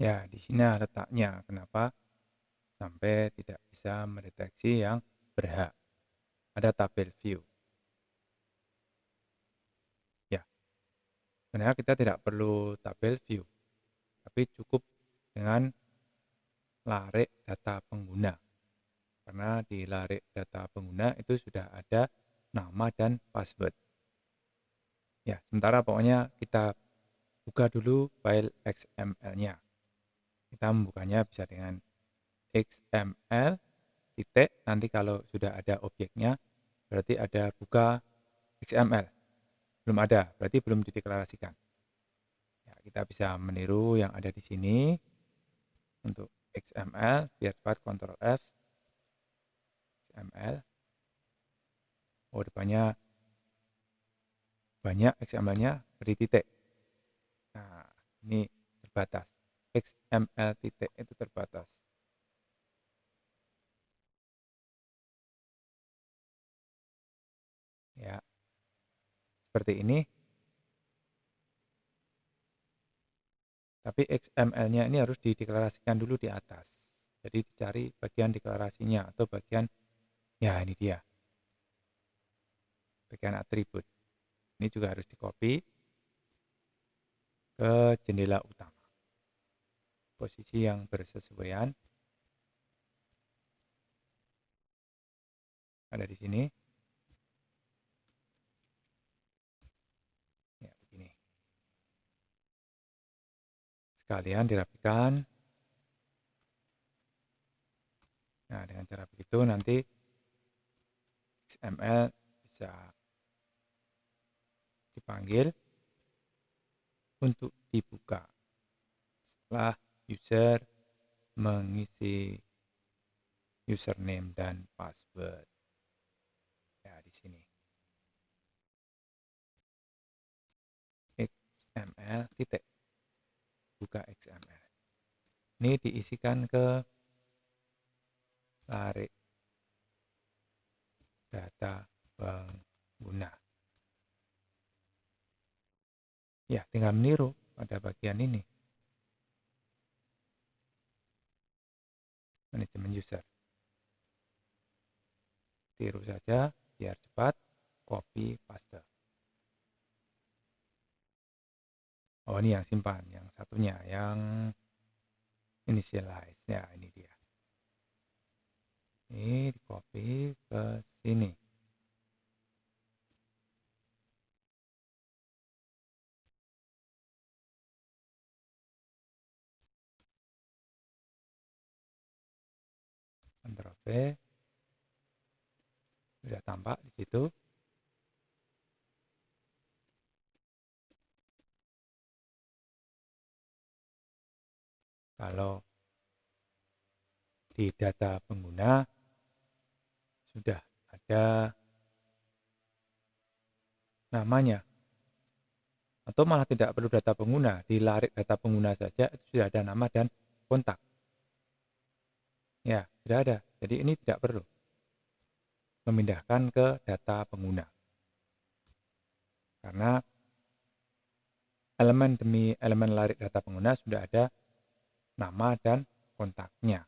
Ya, di sini letaknya. Kenapa sampai tidak bisa mendeteksi yang berhak? Ada tabel view. Ya, sebenarnya kita tidak perlu tabel view, tapi cukup dengan larik data pengguna. Karena di larik data pengguna itu sudah ada nama dan password. Ya, sementara pokoknya kita buka dulu file XML-nya. Kita membukanya bisa dengan XML titik, nanti kalau sudah ada objeknya berarti ada buka XML. Belum ada, berarti belum dideklarasikan. Ya, kita bisa meniru yang ada di sini untuk XML, biar cepat Ctrl F, XML. Oh, depannya banyak XML-nya beri titik. Nah, ini terbatas. XML titik itu terbatas. Ya, seperti ini. Tapi XML-nya ini harus dideklarasikan dulu di atas. Jadi dicari bagian deklarasinya atau bagian, ya ini dia, bagian atribut. Ini juga harus di-copy ke jendela utama. Posisi yang bersesuaian ada di sini. Ya, begini. Sekalian dirapikan. Nah, dengan cara begitu nanti XML bisa dipanggil untuk dibuka setelah user mengisi username dan password. Ya, di sini. XML titik. Buka XML. Ini diisikan ke larik data pengguna. Ya, tinggal meniru pada bagian ini. Manajemen user. Tiru saja biar cepat, copy paste. Oh, ini yang simpan, yang satunya yang initialize. Ya, ini dia. Ini di copy ke sini. Ctrl V. Sudah tampak di situ. Kalau di data pengguna sudah ada namanya, atau malah tidak perlu data pengguna, di larik data pengguna saja itu sudah ada nama dan kontak. Ya, sudah ada. Jadi ini tidak perlu memindahkan ke data pengguna. Karena elemen demi elemen larik data pengguna sudah ada nama dan kontaknya.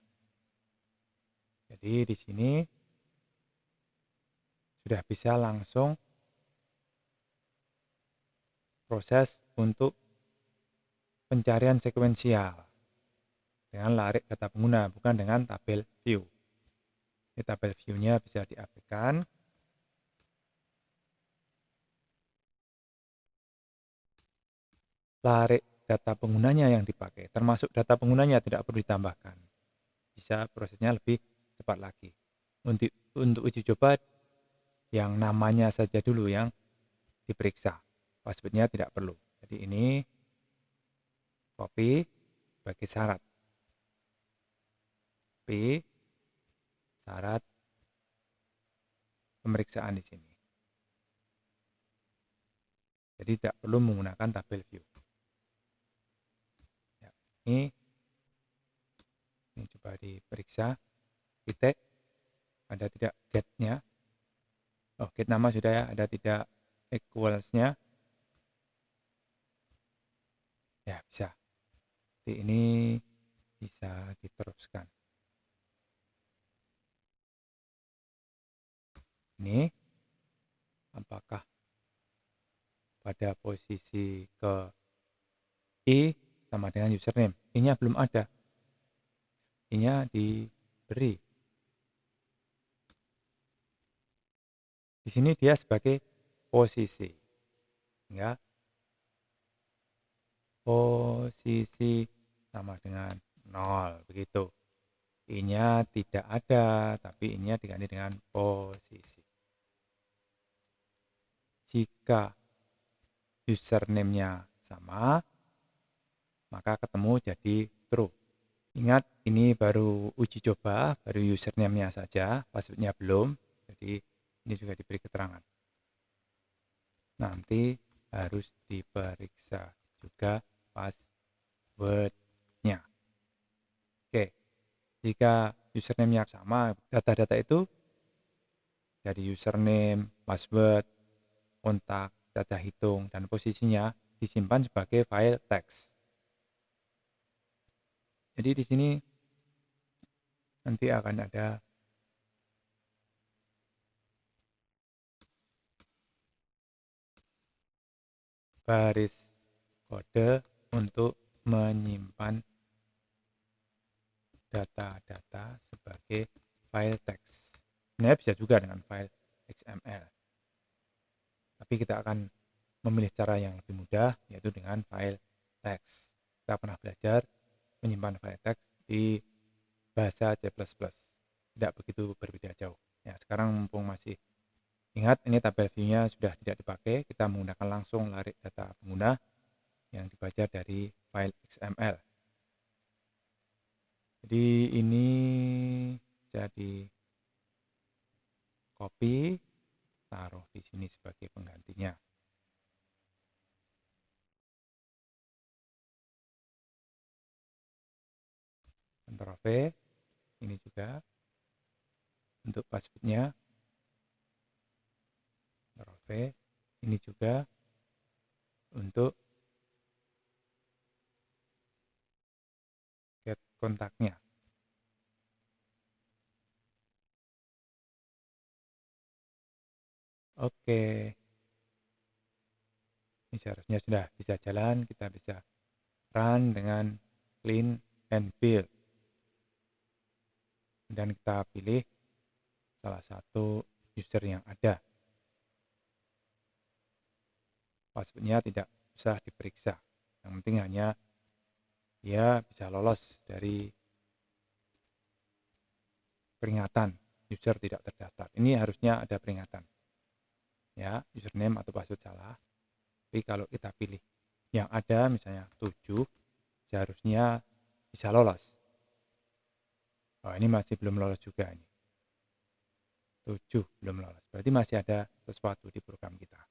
Jadi di sini sudah bisa langsung proses untuk pencarian sekuensial dengan larik data pengguna, bukan dengan tabel view. Ini tabel view-nya bisa diaplikasikan. Larik data penggunanya yang dipakai, termasuk data penggunanya tidak perlu ditambahkan. Bisa prosesnya lebih cepat lagi. Untuk uji coba, yang namanya saja dulu yang diperiksa. Passwordnya tidak perlu. Jadi ini copy sebagai syarat. Copy syarat pemeriksaan di sini. Jadi tidak perlu menggunakan tabel view. Ya, ini coba diperiksa. Titik, ada tidak get-nya. Oh, get nama sudah ya, ada tidak equals-nya. Ya, bisa. Jadi ini bisa diteruskan. Ini apakah pada posisi ke I sama dengan username? I-nya belum ada. I-nya diberi. Di sini dia sebagai posisi. Ya. Posisi sama dengan 0 begitu. I-nya tidak ada, tapi I-nya diganti dengan posisi. Jika username-nya sama, maka ketemu jadi true. Ingat, ini baru uji coba, baru username-nya saja, password-nya belum, jadi ini juga diberi keterangan. Nanti harus diperiksa juga password-nya. Oke, jika username-nya sama, data-data itu dari username, password, kontak, cacah hitung, dan posisinya disimpan sebagai file teks. Jadi di sini nanti akan ada baris kode untuk menyimpan data-data sebagai file teks. Sebenarnya bisa juga dengan file XML. Tapi kita akan memilih cara yang lebih mudah, yaitu dengan file teks. Kita pernah belajar menyimpan file teks di bahasa C++. Tidak begitu berbeda jauh. Ya, sekarang mumpung masih ingat ini tabel view-nya sudah tidak dipakai, kita menggunakan langsung larik data pengguna yang dibaca dari file XML. Jadi ini jadi copy, taruh di sini sebagai penggantinya. Ctrl V, ini juga untuk passwordnya. Ctrl V, ini juga untuk get kontaknya. Oke, ini seharusnya sudah bisa jalan, kita bisa run dengan clean and build. Dan kita pilih salah satu user yang ada. Passwordnya tidak usah diperiksa. Yang penting hanya dia bisa lolos dari peringatan user tidak terdaftar. Ini harusnya ada peringatan. Ya, username atau password salah. Tapi kalau kita pilih yang ada misalnya 7, seharusnya bisa lolos. Oh, ini masih belum lolos juga ini. 7 belum lolos. Berarti masih ada sesuatu di program kita.